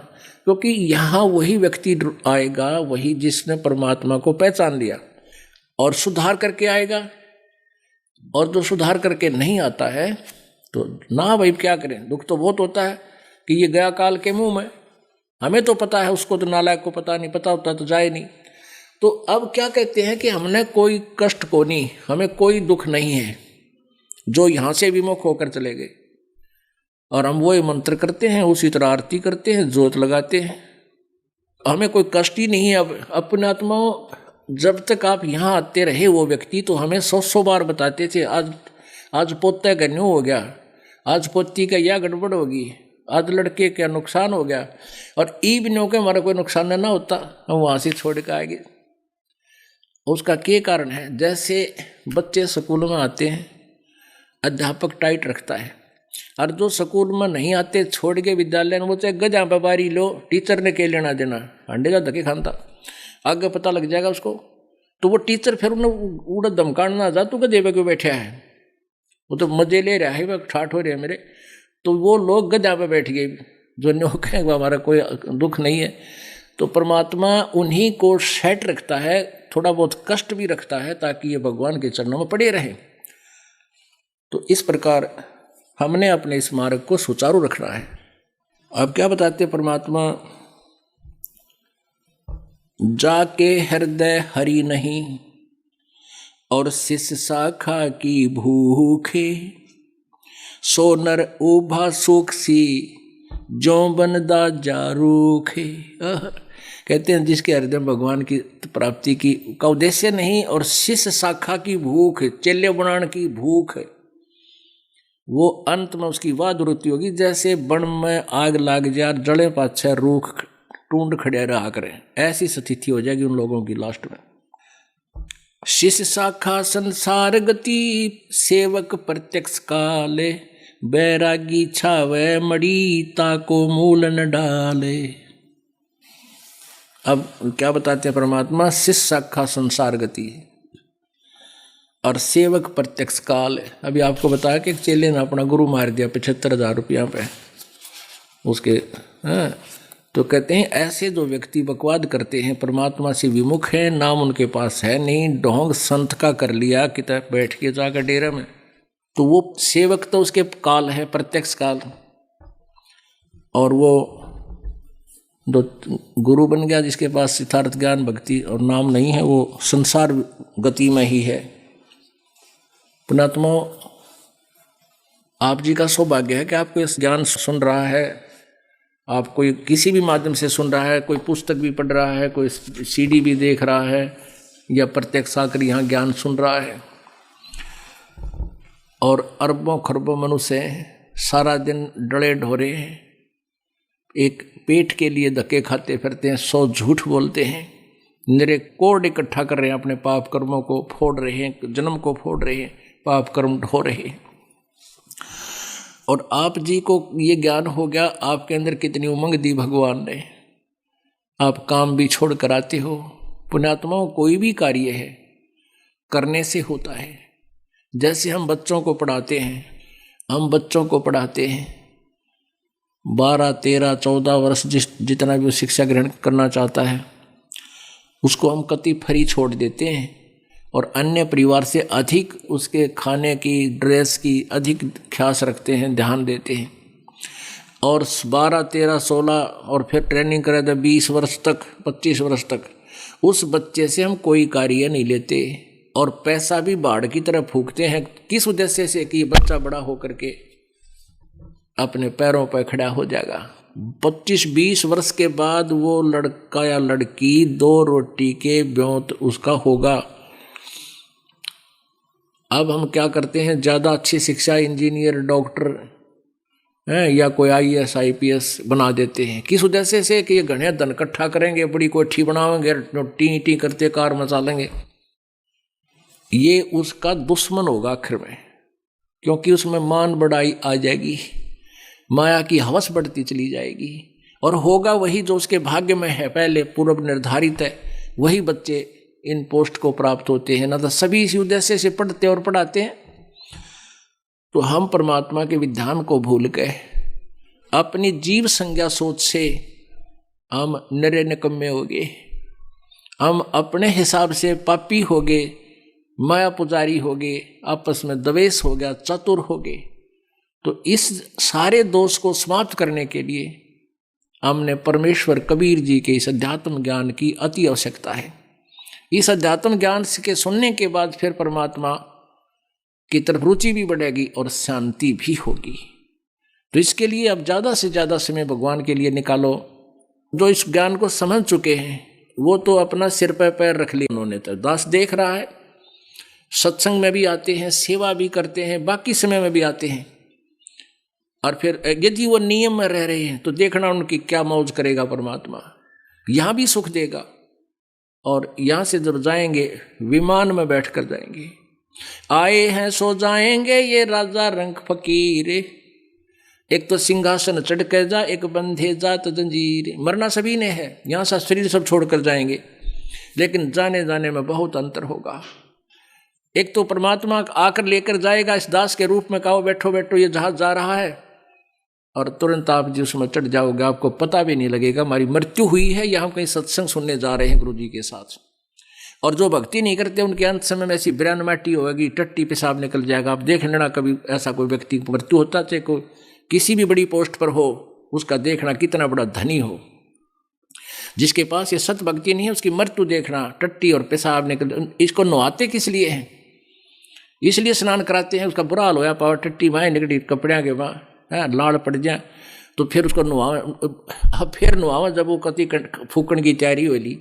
क्योंकि यहाँ वही व्यक्ति आएगा, वही जिसने परमात्मा को पहचान लिया और सुधार करके आएगा। और जो सुधार करके नहीं आता है तो ना भाई क्या करें, दुख तो बहुत होता है कि ये गया काल के मुंह में। हमें तो पता है, उसको तो नालायक को पता नहीं, पता होता तो जाए नहीं। तो अब क्या कहते हैं कि हमने कोई कष्ट को नहीं, हमें कोई दुख नहीं है, जो यहाँ से विमुख होकर चले गए। और हम वही मंत्र करते हैं, उसी तरह आरती करते हैं, जोत लगाते हैं, हमें कोई कष्ट ही नहीं है। अब अपने आत्माओं, जब तक आप यहाँ आते रहे वो व्यक्ति तो हमें 100 बार बताते थे, आज पोते का न्यू हो गया, आज पोती का यह गड़बड़ होगी, आज लड़के का नुकसान हो गया, और ई भी नो के हमारा कोई नुकसान ना होता, हम वहाँ से छोड़ के आएंगे। उसका क्या कारण है, जैसे बच्चे स्कूल में आते हैं, अध्यापक टाइट रखता है, और जो स्कूल में नहीं आते छोड़ के विद्यालय में, वो चाहे गजा बारी लो, टीचर ने क्या लेना देना, अंडे का धके खानता, आगे पता लग जाएगा उसको। तो वो टीचर फिर उन्हें उड़ा धमकाना जा, तू गधे पे क्यों बैठा है, वो तो मजे ले रहा है, वह ठाठ हो रहे हैं मेरे। तो वो लोग गधा पे बैठ गए, जो न्यू कहेंगे हमारा कोई दुख नहीं है। तो परमात्मा उन्हीं को सेट रखता है, थोड़ा बहुत कष्ट भी रखता है, ताकि ये भगवान के चरणों में पड़े रहें। तो इस प्रकार हमने अपने इस मार्ग को सुचारू रखना है। अब क्या बताते परमात्मा, जाके हृदय हरि नहीं और शिष्य शाखा की भूखे, सो नर उभा सुख सी जो बनदा जारूखे। कहते हैं जिसके हृदय में भगवान की प्राप्ति की का उद्देश्य नहीं और शिष्य शाखा की भूख, चेले बनाने की भूख है, वो अंत में उसकी वाह दुरुति होगी। जैसे वन में आग लाग जाए, जड़े पाछे रूख टूंड खड़े रहा करें, ऐसी स्थिति हो जाएगी उन लोगों की लास्ट में। शिष्य शाखा संसार गति, सेवक प्रत्यक्ष काले, बैरागी छावे मड़ी ताको मूल न डाले। अब क्या बताते हैं परमात्मा, शिष्य शाखा संसार गति और सेवक प्रत्यक्ष काल। अभी आपको बताया कि एक चेले ने अपना गुरु मार दिया 75,000 रुपया पे उसके। तो कहते हैं ऐसे जो व्यक्ति बकवाद करते हैं, परमात्मा से विमुख हैं, नाम उनके पास है नहीं, ढोंग संत का कर लिया किताब बैठ के जाकर डेरा में, तो वो सेवक तो उसके काल है, प्रत्यक्ष काल। और वो जो गुरु बन गया जिसके पास सिद्धार्थ ज्ञान भक्ति और नाम नहीं है, वो संसार गति में ही है। पुणात्मा, आप जी का सौभाग्य है कि आपको इस ज्ञान सुन रहा है, आप कोई किसी भी माध्यम से सुन रहा है, कोई पुस्तक भी पढ़ रहा है, कोई सीडी भी देख रहा है, या प्रत्यक्ष आकर यहाँ ज्ञान सुन रहा है। और अरबों खरबों मनुष्य सारा दिन डले ढोरे एक पेट के लिए धक्के खाते फिरते हैं, 100 झूठ बोलते हैं, निरे कोड इकट्ठा कर रहे हैं, अपने पाप कर्मों को फोड़ रहे हैं, जन्म को फोड़ रहे हैं, पाप कर्म ढो रहे हैं। और आप जी को ये ज्ञान हो गया, आपके अंदर कितनी उमंग दी भगवान ने, आप काम भी छोड़ कर आते हो। पुण्यात्माओं, कोई भी कार्य है करने से होता है। जैसे हम बच्चों को पढ़ाते हैं, हम बच्चों को पढ़ाते हैं 12, 13, 14 वर्ष जितना भी वो शिक्षा ग्रहण करना चाहता है, उसको हम कति फ्री छोड़ देते हैं और अन्य परिवार से अधिक उसके खाने की, ड्रेस की अधिक ख्यास रखते हैं, ध्यान देते हैं। और 12, 13, 16 और फिर ट्रेनिंग करें तो 20 वर्ष तक, 25 वर्ष तक उस बच्चे से हम कोई कार्य नहीं लेते और पैसा भी बाढ़ की तरह फूकते हैं। किस उद्देश्य से कि बच्चा बड़ा होकर के अपने पैरों पर खड़ा हो जाएगा। 25-20 वर्ष के बाद वो लड़का या लड़की 2 रोटी के ब्योंत उसका होगा। अब हम क्या करते हैं, ज़्यादा अच्छी शिक्षा, इंजीनियर, डॉक्टर हैं या कोई IAS IPS बना देते हैं। किस उद्देश्य से कि ये घने धन इकट्ठा करेंगे, बड़ी कोठी बनाएंगे, टी टी करते कार मचा लेंगे। ये उसका दुश्मन होगा आखिर में, क्योंकि उसमें मान बढ़ाई आ जाएगी, माया की हवस बढ़ती चली जाएगी और होगा वही जो उसके भाग्य में है, पहले पूर्व निर्धारित है, वही बच्चे इन पोस्ट को प्राप्त होते हैं। ना तो सभी इसी उद्देश्य से पढ़ते और पढ़ाते हैं। तो हम परमात्मा के विधान को भूल गए, अपनी जीव संज्ञा सोच से हम नरे निकम्मे हो गए, हम अपने हिसाब से पापी हो गए, माया पुजारी हो गए, आपस में द्वेष हो गया, चतुर हो गए। तो इस सारे दोष को समाप्त करने के लिए हमने परमेश्वर कबीर जी के इस अध्यात्म ज्ञान की अति आवश्यकता है। इस अध्यात्म ज्ञान के सुनने के बाद फिर परमात्मा की तरफ रुचि भी बढ़ेगी और शांति भी होगी। तो इसके लिए अब ज़्यादा से ज़्यादा समय भगवान के लिए निकालो। जो इस ज्ञान को समझ चुके हैं वो तो अपना सिर पर पैर रख लिया उन्होंने, तो दास देख रहा है, सत्संग में भी आते हैं, सेवा भी करते हैं, बाकी समय में भी आते हैं। और फिर यदि वो नियम में रह रहे हैं तो देखना उनकी क्या मौज करेगा परमात्मा, यहाँ भी सुख देगा। और यहाँ से जब जाएंगे विमान में बैठ कर जाएंगे, आए हैं सो जाएंगे ये राजा रंग फकीर, एक तो सिंहासन चढ़ कर जा, एक बंधे जात जंजीर। मरना सभी ने है, यहाँ से शरीर सब छोड़ कर जाएंगे, लेकिन जाने जाने में बहुत अंतर होगा। एक तो परमात्मा आकर लेकर जाएगा इस दास के रूप में, कहो बैठो बैठो ये जहाज जा रहा है, और तुरंत आप जी उसमें चढ़ जाओगे, आपको पता भी नहीं लगेगा हमारी मृत्यु हुई है या हम कहीं सत्संग सुनने जा रहे हैं गुरु जी के साथ। और जो भक्ति नहीं करते उनके अंत समय में ऐसी बिरान माटी होगी, टट्टी पेशाब निकल जाएगा। आप देख लेना कभी ऐसा कोई व्यक्ति की मृत्यु होता, चाहे कोई किसी भी बड़ी पोस्ट पर हो, उसका देखना कितना बड़ा धनी हो, जिसके पास ये सत भक्ति नहीं है उसकी मृत्यु देखना, टट्टी और पेशाब निकल। इसको नहाते किस लिए हैं, इसलिए स्नान कराते हैं, उसका बुरा हाल होया पावर टट्टी माए निकटी कपड़िया के वहाँ लाड़ पड़ जाए, तो फिर उसको नुहावा, फिर नुहावा जब वो कति फूकण की तैयारी होली।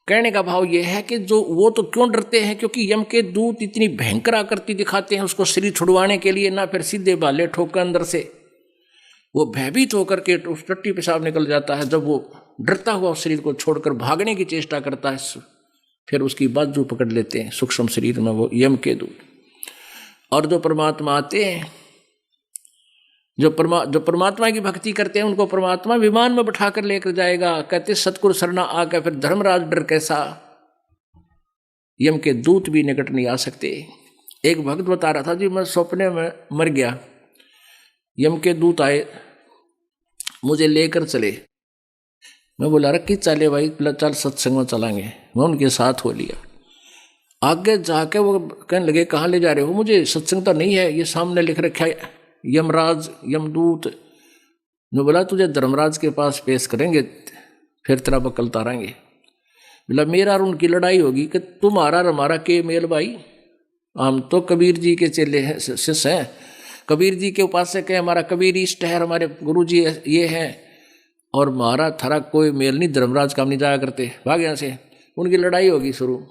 कहने का भाव ये है कि जो वो तो क्यों डरते हैं, क्योंकि यम के दूत इतनी भयंकर आकृति दिखाते हैं उसको शरीर छुड़वाने के लिए, ना फिर सीधे बाले ठोकर अंदर से वो भयभीत होकर के उस टट्टी पेशाब निकल जाता है। जब वो डरता हुआ उस शरीर को छोड़कर भागने की चेष्टा करता है, फिर उसकी बाजू पकड़ लेते हैं सूक्ष्म शरीर में वो यम के दूत। और जो परमात्मा आते हैं, जो परमात्मा की भक्ति करते हैं, उनको परमात्मा विमान में बैठा कर लेकर जाएगा। कहते सतगुरु सरना आकर फिर धर्मराज डर कैसा, यम के दूत भी निकट नहीं आ सकते। एक भक्त बता रहा था जी, मैं सपने में मर गया, यम के दूत आए मुझे लेकर चले। मैं बोला रखी चले भाई, चल सत्संग में चलाएंगे। मैं उनके साथ हो लिया। आगे जाके वो कहने लगे कहाँ ले जा रहे हो, मुझे सत्संग तो नहीं है, ये सामने लिख रखा है यमराज यमदूत। मैं बोला तुझे धर्मराज के पास पेश करेंगे, फिर तेरा बकल तारेंगे। बोला मेरा और उनकी लड़ाई होगी कि तुम्हारा और हमारा के मेल भाई, हम तो कबीर जी के चेले हैं, शिष्य हैं, कबीर जी के उपासक हैं, हमारा कबीर इष्ट है, हमारे गुरु जी ये हैं, और हमारा थरा कोई मेल नहीं, धर्मराज काम नहीं जाया करते, भाग यहाँ से। उनकी लड़ाई होगी शुरू।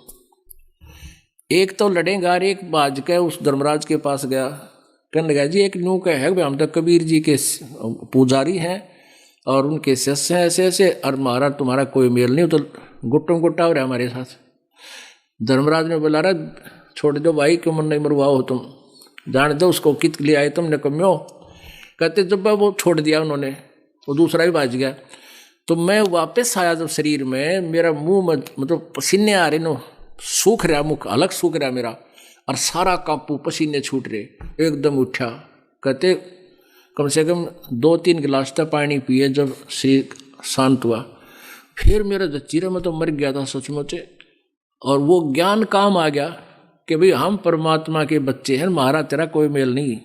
एक तो लड़ेगा, एक बाज के उस धर्मराज के पास गया, कहने लगा जी एक न्यू का है, हम तो कबीर जी के पुजारी हैं, और उनके शिष्य ऐसे ऐसे, और महाराज तुम्हारा कोई मेल नहीं, तो गुट्टों गुट्टा हो रहा हमारे साथ। धर्मराज ने बोला, रहा छोड़ दो भाई, क्यों मन नहीं मरवाओ तुम, जान दो उसको, कित लिए आए तुमने, कम्यो। कहते जब वो छोड़ दिया उन्होंने, वो दूसरा ही बाज गया। तो मैं वापस आया जब शरीर में, मेरा मुंह मतलब पसीने आ रहे नो, सूख रहा मुख, अलग सूख रहा मेरा, और सारा कांपू, पसीने छूट रहे, एकदम उठा। कहते कम से कम 2-3 गिलास तक पानी पिए, जब शरीर शांत हुआ, फिर मेरा जचीरा में तो मर गया था सचमुच। और वो ज्ञान काम आ गया कि भाई हम परमात्मा के बच्चे हैं, हमारा तेरा कोई मेल नहीं।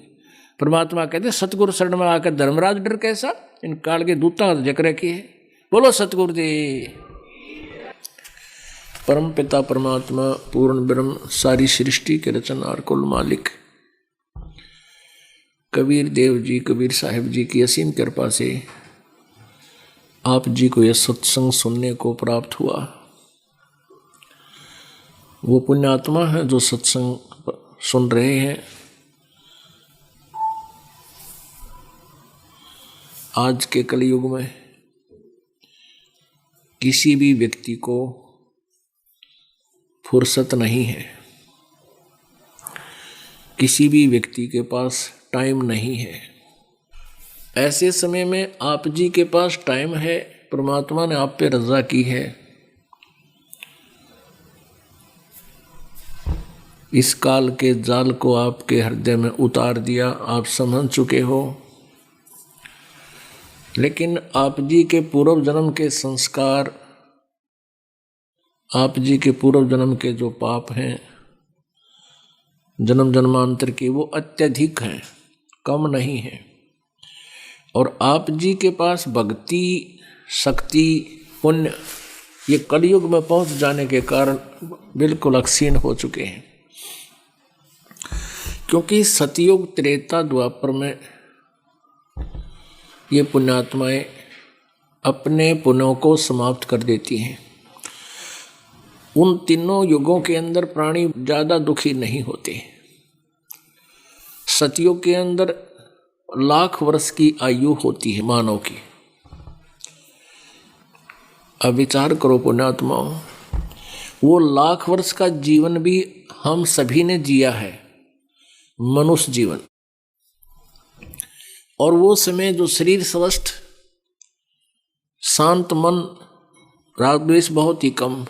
परमात्मा कहते सतगुरु शरण में आकर धर्मराज डर कैसा, इन काल के दूता जक रखे है। बोलो सतगुरु देव। परम पिता परमात्मा पूर्ण ब्रह्म, सारी सृष्टि के रचनहार, कुल मालिक कबीर देव जी, कबीर साहिब जी की असीम कृपा से आप जी को यह सत्संग सुनने को प्राप्त हुआ। वो पुण्यात्मा है जो सत्संग सुन रहे हैं। आज के कलयुग में किसी भी व्यक्ति को फुर्सत नहीं है, किसी भी व्यक्ति के पास टाइम नहीं है। ऐसे समय में आप जी के पास टाइम है, परमात्मा ने आप पे रजा की है। इस काल के जाल को आपके हृदय में उतार दिया, आप समझ चुके हो। लेकिन आप जी के पूर्व जन्म के संस्कार, आप जी के पूर्व जन्म के जो पाप हैं, जन्म जन्मांतर के, वो अत्यधिक हैं, कम नहीं है। और आप जी के पास भक्ति, शक्ति, पुण्य, ये कलयुग में पहुंच जाने के कारण बिल्कुल अक्षीण हो चुके हैं। क्योंकि सतयुग, त्रेता, द्वापर में ये पुण्यात्माएं अपने पुण्यों को समाप्त कर देती हैं। उन तीनों युगों के अंदर प्राणी ज़्यादा दुखी नहीं होते। सतयुग के अंदर लाख वर्ष की आयु होती है मानव की। अब विचार करो पुण्यात्माओं, वो लाख वर्ष का जीवन भी हम सभी ने जिया है, मनुष्य जीवन। और वो समय जो शरीर स्वस्थ, शांत मन, राग द्वेष बहुत ही कम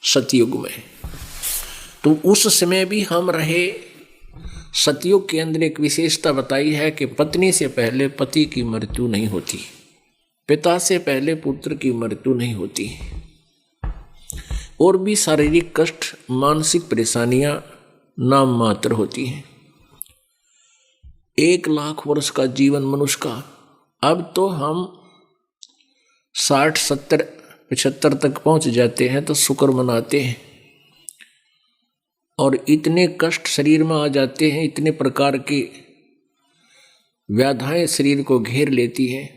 सतयुग में, तो उस समय भी हम रहे। सतयुग के अंदर एक विशेषता बताई है कि पत्नी से पहले पति की मृत्यु नहीं होती, पिता से पहले पुत्र की मृत्यु नहीं होती, और भी शारीरिक कष्ट, मानसिक परेशानियां नाम मात्र होती हैं। 1 लाख वर्ष का जीवन मनुष्य का, अब तो हम 60, 70, 75 तक पहुंच जाते हैं तो शुक्र मनाते हैं। और इतने कष्ट शरीर में आ जाते हैं, इतने प्रकार की व्याधाएं शरीर को घेर लेती हैं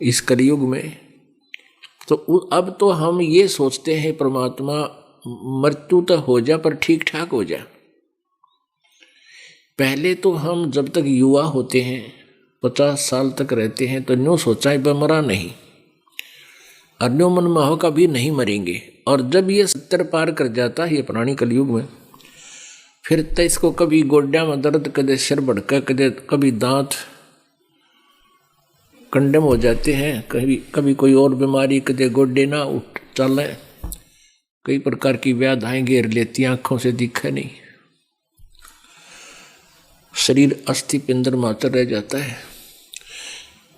इस कलयुग में। तो अब तो हम ये सोचते हैं परमात्मा मृत्यु तो हो जा पर ठीक ठाक हो जा। पहले तो हम जब तक युवा होते हैं, 50 साल तक रहते हैं, तो न्यों सोचा है मरा नहीं, और न्यों मन में हो कभी नहीं मरेंगे। और जब ये 70 पार कर जाता है ये प्राणी कलयुग में, फिर तो इसको कभी गोड्या में दर्द, कदे सिर भड़का, कभी दांत कंडम हो जाते हैं, कभी कोई और बीमारी, कदे गोड्डे ना उठ चले, कई प्रकार की व्याधाएं घेर लेती, आंखों से दिखे नहीं, शरीर अस्थि पिंडर मात्र रह जाता है।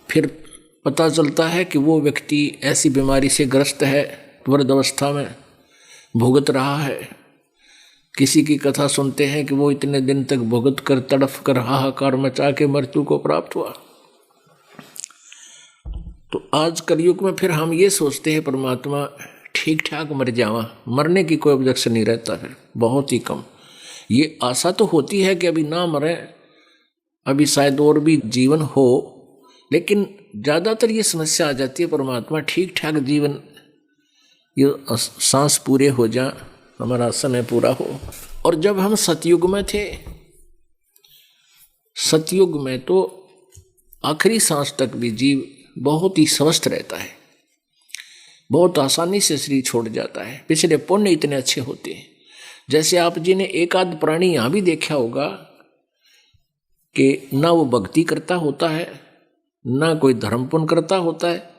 फिर पता चलता है कि वो व्यक्ति ऐसी बीमारी से ग्रस्त है, वृद्धावस्था में भुगत रहा है। किसी की कथा सुनते हैं कि वो इतने दिन तक भुगत कर, तड़फ कर, हाहाकार मचा के मृत्यु को प्राप्त हुआ। तो आज कलयुग में फिर हम ये सोचते हैं परमात्मा ठीक ठाक मर जावा, मरने की कोई ऑब्जेक्शन नहीं रहता, फिर बहुत ही कम। ये आशा तो होती है कि अभी ना मरे, अभी शायद और भी जीवन हो, लेकिन ज़्यादातर ये समस्या आ जाती है परमात्मा ठीक ठाक जीवन, ये सांस पूरे हो जा, हमारा समय पूरा हो। और जब हम सतयुग में थे, सतयुग में तो आखिरी सांस तक भी जीव बहुत ही स्वस्थ रहता है, बहुत आसानी से शरीर छोड़ जाता है। पिछले पुण्य इतने अच्छे होते हैं। जैसे आप जी ने एक आध प्राणी यहाँ भी देखा होगा कि ना वो भक्ति करता होता है, ना कोई धर्म पुण्य करता होता है,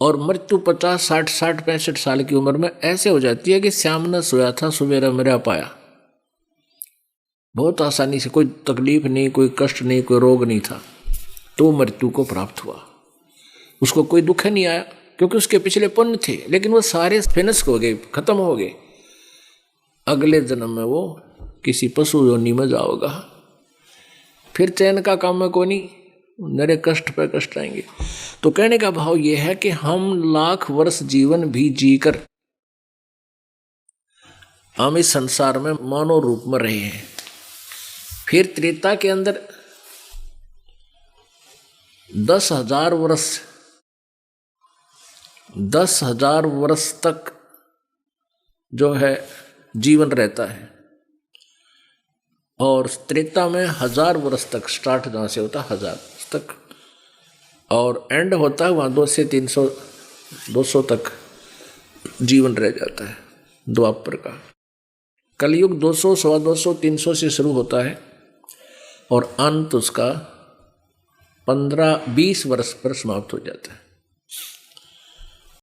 और मृत्यु 50, 60, 65 साल की उम्र में ऐसे हो जाती है कि श्याम न सोया था सवेरा मेरा पाया। बहुत आसानी से, कोई तकलीफ नहीं, कोई कष्ट नहीं, कोई रोग नहीं था, तो मृत्यु को प्राप्त हुआ। उसको कोई दुख नहीं आया क्योंकि उसके पिछले पुण्य थे, लेकिन वो सारे फिनिश हो गए, खत्म हो गए। अगले जन्म में वो किसी पशु योनि में जाओगा, फिर चैन का काम में कोई नहीं, नरे कष्ट पे कष्ट आएंगे। तो कहने का भाव ये है कि हम लाख वर्ष जीवन भी जीकर हम इस संसार में मानव रूप में रहे हैं। फिर त्रेता के अंदर 10,000 वर्ष तक जो है जीवन रहता है, और त्रेता में 1000 वर्ष तक, स्टार्ट जहाँ से होता है 1000 तक, और एंड होता है वहाँ 200 से 300 200 तक जीवन रह जाता है द्वापर का। कलयुग 200, 250, 300 से शुरू होता है और अंत उसका 15-20 वर्ष पर समाप्त हो जाता है।